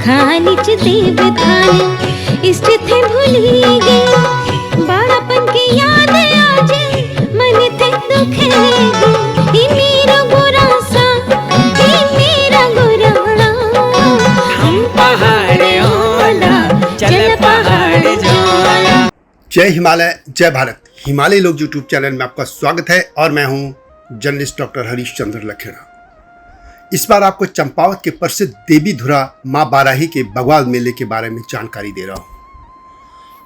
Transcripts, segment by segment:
खानिच देव थाने इष्ट थे भूलिगे बाड़ापन की याद आज मन थे दुखेगे ही मेरा गोरा सा ही मेरा गोरा हम पहाड़ ओला चल पहाड़ जोला। जय हिमालय जय भारत। हिमालय लोग यूट्यूब चैनल में आपका स्वागत है और मैं हूं जर्नलिस्ट डॉक्टर हरीश चंद्र लखेड़ा। इस बार आपको चंपावत के प्रसिद्ध देवी धुरा माँ बाराही के बगवाल मेले के बारे में जानकारी दे रहा हूँ।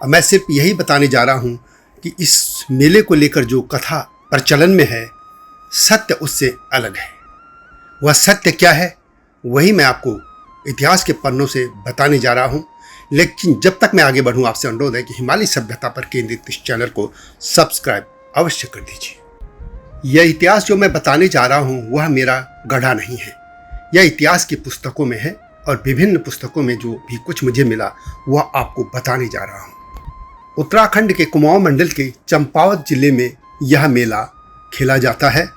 अब मैं सिर्फ यही बताने जा रहा हूँ कि इस मेले को लेकर जो कथा प्रचलन में है सत्य उससे अलग है। वह सत्य क्या है वही मैं आपको इतिहास के पन्नों से बताने जा रहा हूँ। लेकिन जब तक मैं आगे बढ़ूँ आपसे अनुरोध है कि हिमालय सभ्यता पर केंद्रित इस चैनल को सब्सक्राइब अवश्य कर दीजिए। यह इतिहास जो मैं बताने जा रहा हूँ वह मेरा गढ़ा नहीं है। यह इतिहास की पुस्तकों में है और विभिन्न पुस्तकों में जो भी कुछ मुझे मिला वह आपको बताने जा रहा हूँ। उत्तराखंड के कुमाऊं मंडल के चंपावत जिले में यह मेला खेला जाता है।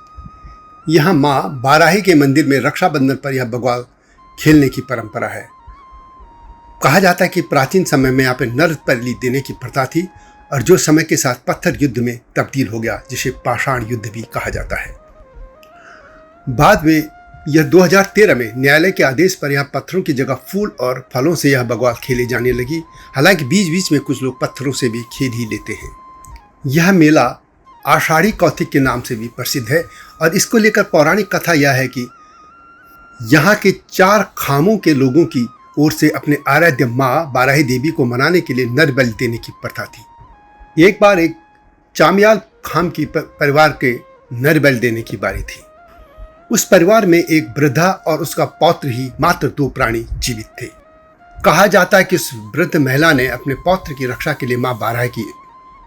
यहाँ माँ बाराही के मंदिर में रक्षाबंधन पर यह बगवाल खेलने की परंपरा है। कहा जाता है कि प्राचीन समय में यहाँ पे नर बलि देने की प्रथा थी और जो समय के साथ पत्थर युद्ध में तब्दील हो गया जिसे पाषाण युद्ध भी कहा जाता है। बाद में यह 2013 में न्यायालय के आदेश पर यह पत्थरों की जगह फूल और फलों से यह बगवाल खेले जाने लगी। हालांकि बीच बीच में कुछ लोग पत्थरों से भी खेल ही लेते हैं। यह मेला आषाढ़ी कौतिक के नाम से भी प्रसिद्ध है और इसको लेकर पौराणिक कथा यह है कि यहाँ के 4 खामों के लोगों की ओर से अपने आराध्य माँ बाराही देवी को मनाने के लिए नर बलि देने की प्रथा थी। एक बार एक चामियाल खाम की परिवार के नर बलि देने की बारी थी। उस परिवार में एक वृद्धा और उसका पौत्र ही मात्र 2 प्राणी जीवित थे। कहा जाता है कि उस वृद्ध महिला ने अपने पौत्र की रक्षा के लिए माँ बाराही की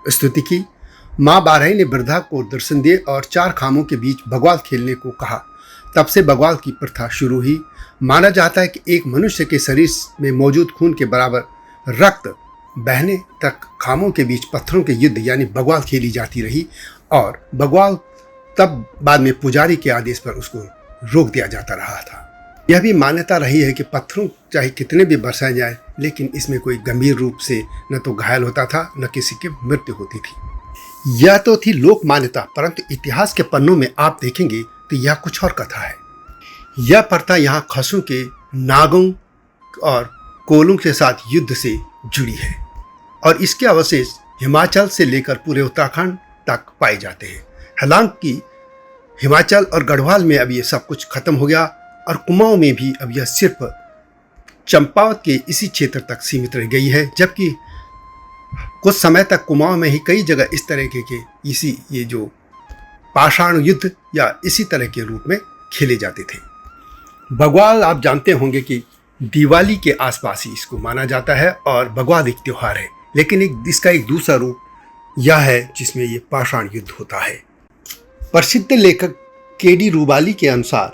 स्तुति की। माँ बाराही ने वृद्धा को दर्शन दिए और 4 खामों के बीच बगवाल खेलने को कहा। तब से बगवाल की प्रथा शुरू हुई। माना जाता है कि एक मनुष्य के शरीर में मौजूद खून के बराबर रक्त बहने तक खामों के बीच पत्थरों के युद्ध यानी बगवाल खेली जाती रही और बगवाल तब बाद में पुजारी के आदेश पर उसको रोक दिया जाता रहा था। यह भी मान्यता रही है कि पत्थरों चाहे कितने भी बरसाए जाए लेकिन इसमें कोई गंभीर रूप से न तो घायल होता था न किसी की मृत्यु होती थी। यह तो थी लोक मान्यता, परंतु इतिहास के पन्नों में आप देखेंगे तो यह कुछ और कथा है। यह प्रथा यहाँ खसों के नागों और कोलों के साथ युद्ध से जुड़ी है और इसके अवशेष हिमाचल से लेकर पूरे उत्तराखंड तक पाए जाते हैं। हालांकि हिमाचल और गढ़वाल में अब ये सब कुछ खत्म हो गया और कुमाऊं में भी अब यह सिर्फ चंपावत के इसी क्षेत्र तक सीमित रह गई है, जबकि कुछ समय तक कुमाऊं में ही कई जगह इस तरह के ये जो पाषाण युद्ध या इसी तरह के रूप में खेले जाते थे। बगवाल आप जानते होंगे कि दिवाली के आसपास ही इसको माना जाता है और बगवाल एक त्योहार है, लेकिन इसका एक दूसरा रूप यह है जिसमें ये पाषाण युद्ध होता है। प्रसिद्ध लेखक केडी रूबाली के अनुसार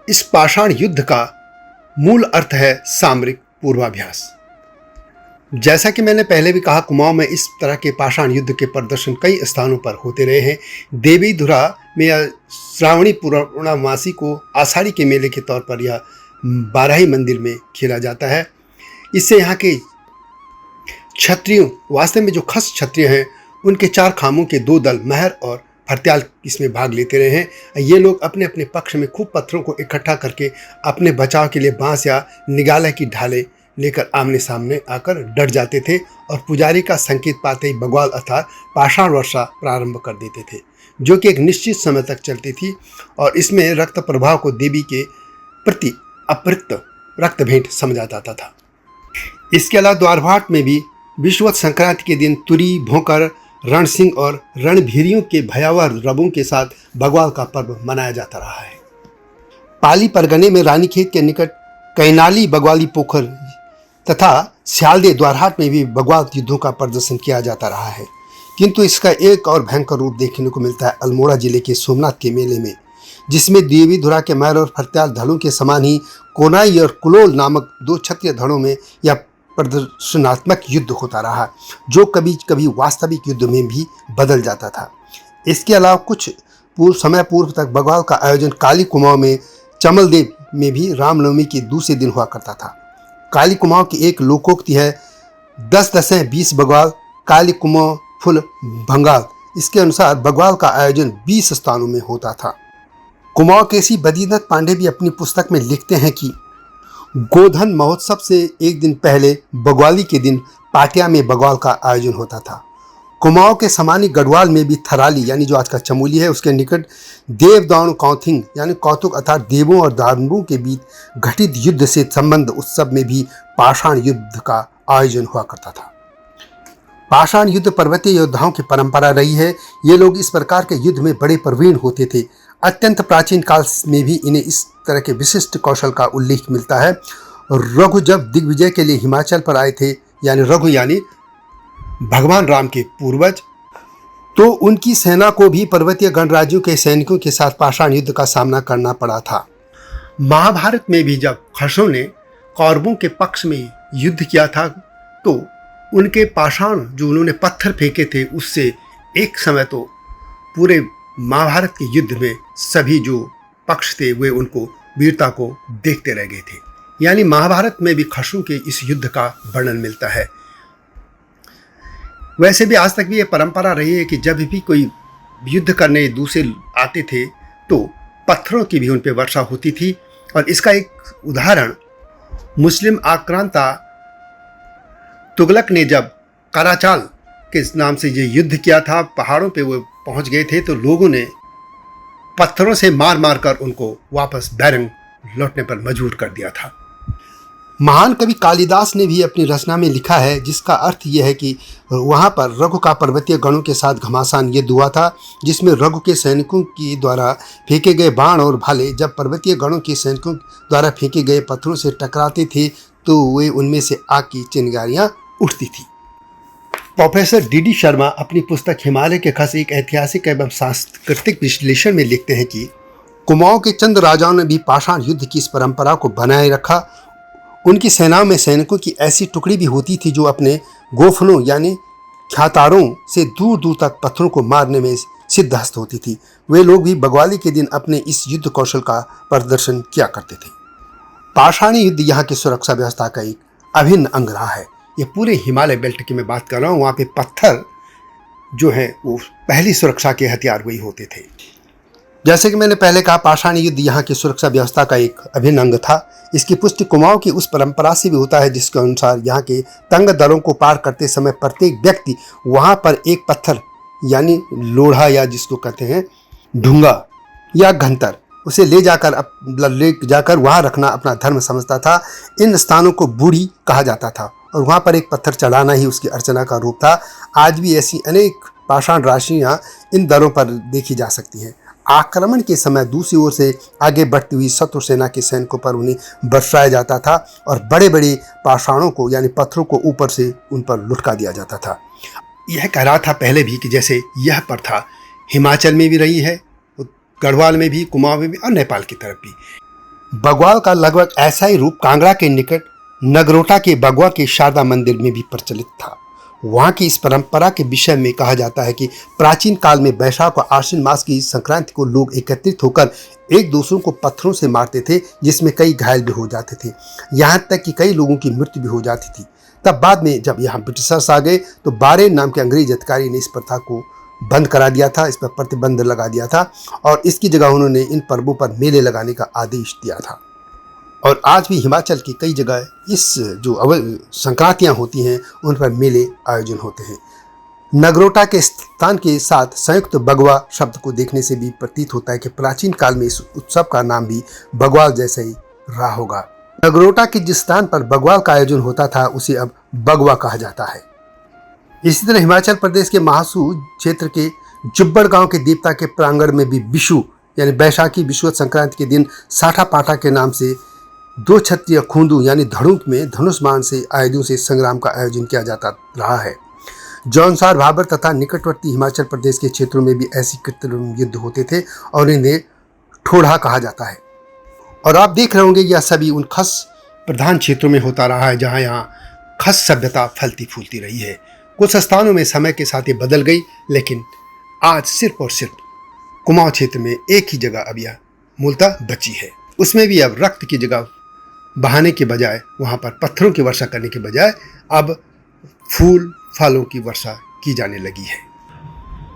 इस पाषाण युद्ध का मूल अर्थ है सामरिक पूर्वाभ्यास। जैसा कि मैंने पहले भी कहा, कुमाऊं में इस तरह के पाषाण युद्ध के प्रदर्शन कई स्थानों पर होते रहे हैं। देवी धुरा में यह श्रावणी पूर्णमासी को आषाढ़ी के मेले के तौर पर यह बाराही मंदिर में खेला जाता है। इससे यहाँ के क्षत्रियों, वास्तव में जो खस क्षत्रिय हैं, उनके 4 खामों के 2 दल महर और फरत्याल इसमें भाग लेते रहे हैं। ये लोग अपने अपने पक्ष में खूब पत्थरों को इकट्ठा करके अपने बचाव के लिए बांस या निगाले की ढाले लेकर आमने सामने आकर डट जाते थे और पुजारी का संकेत पाते ही बगवाल अर्थात पाषाण वर्षा प्रारंभ कर देते थे, जो कि एक निश्चित समय तक चलती थी और इसमें रक्त प्रभाव को देवी के प्रति अपृत रक्त भेंट समझा जाता था। इसके अलावा द्वारभाट में भी विषुवत संक्रांति के दिन तुरी, भोंकर, रणसिंह और रणभीरियों के भयावह रबों के साथ बगवाल का पर्व मनाया जाता रहा है। पाली परगने में रानीखेत के निकट कैनाली बगवाली पोखर तथा सियालदे द्वारहाट में भी बगवाल युद्धों का प्रदर्शन किया जाता रहा है। किंतु इसका एक और भयंकर रूप देखने को मिलता है अल्मोड़ा जिले के सोमनाथ के मेले में, जिसमें देवी धुरा के महर और फरत्याल धड़ों के समान ही कोनाई और कुलोल नामक 2 क्षत्रिय धड़ों में यह प्रदर्शनात्मक युद्ध होता रहा, जो कभी कभी वास्तविक युद्ध में भी बदल जाता था। इसके अलावा कुछ समय पूर्व तक बगवाल का आयोजन काली कुमाऊं में चमलदेव में भी रामनवमी के दूसरे दिन हुआ करता था। काली कुमाऊं की एक लोकोक्ति है, 10 दसें 20 बग्वाल काली कुमाऊं फुल भंगाल। इसके अनुसार बग्वाल का आयोजन 20 स्थानों में होता था। कुमाऊं केसी बद्रीनाथ पांडे भी अपनी पुस्तक में लिखते हैं कि गोधन महोत्सव से एक दिन पहले बग्वाली के दिन पाटिया में बग्वाल का आयोजन होता था। कुमाऊं के समानी गढ़वाल में भी थराली यानी जो आज का चमोली है उसके निकट देवदान कौथिंग यानी कौतुक अर्थात देवों और दानवों के बीच घटित युद्ध से संबंध उत्सव में भी पाषाण युद्ध का आयोजन हुआ करता था। पाषाण युद्ध पर्वतीय योद्धाओं की परंपरा रही है। ये लोग इस प्रकार के युद्ध में बड़े प्रवीण होते थे। अत्यंत प्राचीन काल में भी इन्हें इस तरह के विशिष्ट कौशल का उल्लेख मिलता है। रघु जब दिग्विजय के लिए हिमाचल पर आए थे, यानी रघु यानी भगवान राम के पूर्वज, तो उनकी सेना को भी पर्वतीय गणराज्यों के सैनिकों के साथ पाषाण युद्ध का सामना करना पड़ा था। महाभारत में भी जब खसों ने कौरवों के पक्ष में युद्ध किया था तो उनके पाषाण जो उन्होंने पत्थर फेंके थे उससे एक समय तो पूरे महाभारत के युद्ध में सभी जो पक्ष थे वे उनको वीरता को देखते रह गए थे। यानी महाभारत में भी खसों के इस युद्ध का वर्णन मिलता है। वैसे भी आज तक भी ये परंपरा रही है कि जब भी कोई युद्ध करने दूसरे आते थे तो पत्थरों की भी उन पर वर्षा होती थी। और इसका एक उदाहरण मुस्लिम आक्रांता तुगलक ने जब कराचाल के नाम से ये युद्ध किया था, पहाड़ों पे वो पहुंच गए थे तो लोगों ने पत्थरों से मार मार कर उनको वापस बैरंग लौटने पर मजबूर कर दिया था। महान कवि कालिदास ने भी अपनी रचना में लिखा है, जिसका अर्थ यह है कि वहाँ पर रघु का पर्वतीय गणों के साथ घमासान युद्ध हुआ था, जिसमें रघु के सैनिकों के द्वारा फेंके गए बाण और भाले जब पर्वतीय गणों के सैनिकों द्वारा फेंके गए पत्थरों से टकराते थे तो वे उनमें से आग की चिंगारियाँ उठती थी। प्रोफेसर डी शर्मा अपनी पुस्तक हिमालय के खस एक ऐतिहासिक एवं सांस्कृतिक विश्लेषण में लिखते हैं कि कुमाऊं के चंद राजाओं ने भी पाषाण युद्ध की इस परंपरा को बनाए रखा। उनकी सेनाओं में सैनिकों की ऐसी टुकड़ी भी होती थी जो अपने गोफनों यानी ख्यातारों से दूर दूर तक पत्थरों को मारने में सिद्धहस्त होती थी। वे लोग भी बग्वाली के दिन अपने इस युद्ध कौशल का प्रदर्शन किया करते थे। पाषाणी युद्ध यहाँ की सुरक्षा व्यवस्था का एक अभिन्न अंग रहा है। ये पूरे हिमालय बेल्ट की मैं बात कर रहा हूँ, वहाँ पे पत्थर जो है वो पहली सुरक्षा के हथियार वही होते थे। जैसे कि मैंने पहले कहा, पाषाणी युद्ध यहाँ की सुरक्षा व्यवस्था का एक अभिन्न अंग था। इसकी पुष्टि कुमाऊं की उस परंपरा से भी होता है जिसके अनुसार यहाँ के तंग दरों को पार करते समय प्रत्येक व्यक्ति वहाँ पर एक पत्थर यानी लोढ़ा या जिसको कहते हैं ढूंगा या घंटर उसे ले जाकर वहाँ रखना अपना धर्म समझता था। इन स्थानों को बूढ़ी कहा जाता था और वहाँ पर एक पत्थर चढ़ाना ही उसकी अर्चना का रूप था। आज भी ऐसी अनेक पाषाण राशियाँ इन दरों पर देखी जा सकती हैं। आक्रमण के समय दूसरी ओर से आगे बढ़ती हुई शत्रु सेना के सैनिकों पर उन्हें बरसाया जाता था और बड़े बड़े पाषाणों को यानी पत्थरों को ऊपर से उन पर लुढ़का दिया जाता था। यह कह रहा था पहले भी कि जैसे यह प्रथा हिमाचल में भी रही है, गढ़वाल में भी, कुमाऊं में भी और नेपाल की तरफ भी। बग्वाल का लगभग ऐसा ही रूप कांगड़ा के निकट नगरोटा के बगवा के शारदा मंदिर में भी प्रचलित था। वहाँ की इस परंपरा के विषय में कहा जाता है कि प्राचीन काल में वैशाख और आश्विन मास की संक्रांति को लोग एकत्रित होकर एक दूसरों को पत्थरों से मारते थे, जिसमें कई घायल भी हो जाते थे, यहाँ तक कि कई लोगों की मृत्यु भी हो जाती थी। तब बाद में जब यहाँ ब्रिटिशर्स आ गए तो बारे नाम के अंग्रेज अधिकारी ने इस प्रथा को बंद करा दिया था, इस पर प्रतिबंध लगा दिया था और इसकी जगह उन्होंने इन पर्वों पर मेले लगाने का आदेश दिया था। और आज भी हिमाचल की कई जगह इस जो संक्रांतियाँ होती हैं उन पर मेले आयोजन होते हैं। नगरोटा के स्थान के साथ संयुक्त बगवा शब्द को देखने से भी प्रतीत होता है कि प्राचीन काल में इस उत्सव का नाम भी बग्वाल जैसे ही रहा होगा। नगरोटा के जिस स्थान पर बग्वाल का आयोजन होता था उसे अब बगवा कहा जाता है। इसी तरह हिमाचल प्रदेश के महासू क्षेत्र के जुब्बड़ गांव के देवता के प्रांगण में भी विशु यानी बैसाखी विश्वत संक्रांति के दिन साठा पाठा के नाम से दो क्षत्रिय खूंदू यानी धड़ुक में धनुष बाण से आयुधों से संग्राम का आयोजन किया जाता रहा है। जौनसार, भाबर तथा निकटवर्ती हिमाचल प्रदेश के क्षेत्रों में भी ऐसी कृत्रिम युद्ध होते थे और इन्हें ठोढ़ा कहा जाता है। और आप देख रहे होंगे यह सभी उन खस प्रधान क्षेत्रों में होता रहा है जहाँ यहाँ खस सभ्यता फलती फूलती रही है। कुछ स्थानों में समय के साथ ये बदल गई, लेकिन आज सिर्फ और सिर्फ कुमाऊं क्षेत्र में एक ही जगह अब यह मूलतः बची है। उसमें भी अब रक्त की जगह बहाने के बजाय, वहाँ पर पत्थरों की वर्षा करने के बजाय अब फूल फलों की वर्षा की जाने लगी है।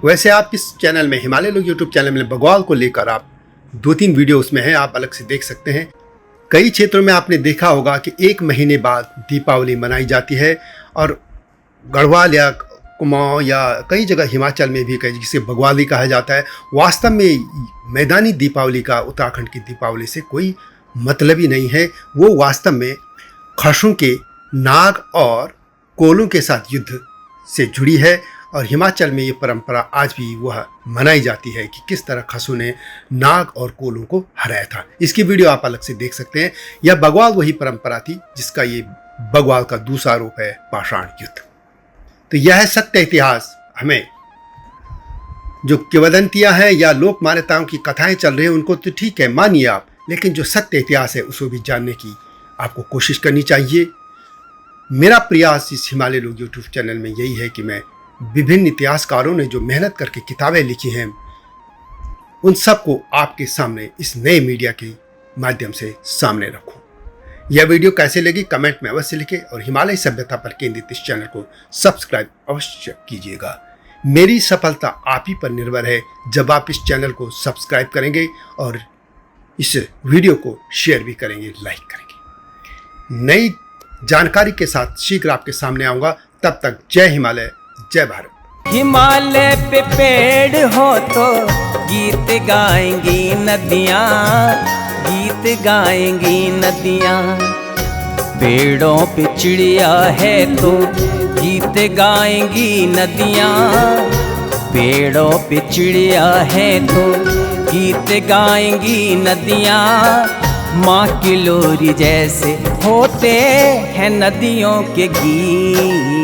वैसे आप इस चैनल में, हिमालय लोग यूट्यूब चैनल में बग्वाल को लेकर आप 2-3 वीडियो उसमें हैं, आप अलग से देख सकते हैं। कई क्षेत्रों में आपने देखा होगा कि 1 महीने बाद दीपावली मनाई जाती है और गढ़वाल या कुमाऊं या कई जगह हिमाचल में भी कई, जिसे बग्वाली कहा जाता है, वास्तव में मैदानी दीपावली का उत्तराखंड की दीपावली से कोई मतलब ही नहीं है। वो वास्तव में खसों के, नाग और कोलों के साथ युद्ध से जुड़ी है और हिमाचल में ये परंपरा आज भी वह मनाई जाती है कि किस तरह खसों ने नाग और कोलों को हराया था। इसकी वीडियो आप अलग से देख सकते हैं। यह बग्वाल वही परंपरा थी जिसका ये बग्वाल का दूसरा रूप है पाषाण युद्ध। तो यह है सत्य इतिहास। हमें जो किंवदंतियां हैं या लोक मान्यताओं की कथाएं चल रही हैं उनको तो ठीक है, मानिए आप, लेकिन जो सत्य इतिहास है उसको भी जानने की आपको कोशिश करनी चाहिए। मेरा प्रयास इस हिमालय लोग यूट्यूब चैनल में यही है कि मैं विभिन्न इतिहासकारों ने जो मेहनत करके किताबें लिखी हैं उन सबको आपके सामने इस नए मीडिया के माध्यम से सामने रखूं। यह वीडियो कैसे लगी कमेंट में अवश्य लिखें और हिमालय सभ्यता पर केंद्रित इस चैनल को सब्सक्राइब अवश्य कीजिएगा। मेरी सफलता आप ही पर निर्भर है जब आप इस चैनल को सब्सक्राइब करेंगे और इस वीडियो को शेयर भी करेंगे, लाइक करेंगे। नई जानकारी के साथ शीघ्र आपके सामने आऊंगा। तब तक जय हिमालय, जय भारत। हिमालय पे पेड़ हो तो गीत गाएंगी नदियाँ, गीत गाएंगी नदियाँ। पेड़ों पे चिड़िया है तो गीत गाएंगी नदियाँ, पेड़ों पे चिड़िया है तो गीत गाएंगी नदियाँ। माँ की लोरी जैसे होते हैं नदियों के गीत।